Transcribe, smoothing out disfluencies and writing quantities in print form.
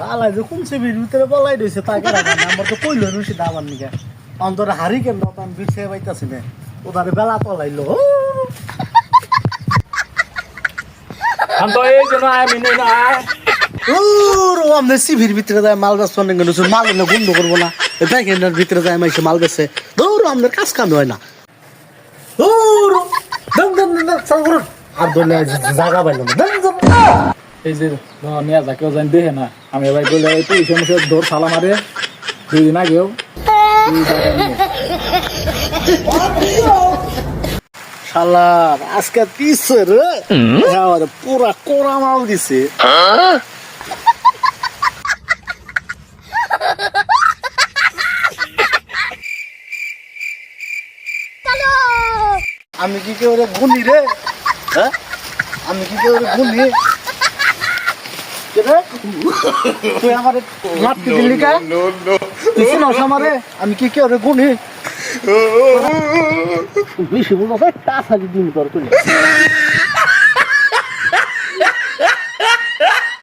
তালাই যে কোন সিবির ভিতরে বলাই রয়েছে তাকে রাখা আমার তো কইল রুশি দাবার নিকে অন্তরে হারি কেন আমি বিছে পাইতাছি না ওদারে বেলা পলাইলো তো এই জন্য আমি নেই না ও আমনে সিবির ভিতরে যায় মাল বেচ ফোন কেন মাল না বন্ধ করবো না ব্যাংকের ভিতরে যায় মাইসে মাল বেচে দৌড় আমাদের কাজ কাম হয় না দৌড় দম দম দম চাল করুন আর দলে জায়গা পাইল না দম দম এই যে নিয়ে যা কেউ জানি দেখে না আমি এবার বলে পুলিশে মুখে দৌড় সালা মারে 2 দিন আগেও শালার আজকে পিছে রে পুরা কোরা মাল দিছে আমি কি কেউ গুনি রে হ্যাঁ আমি কি কেউ গুনি তুই আমার মারতে দিলি কা তুই না আমারে আমি কি কেউ গুনি বেশি বলবো টাকা দিন তোর তুই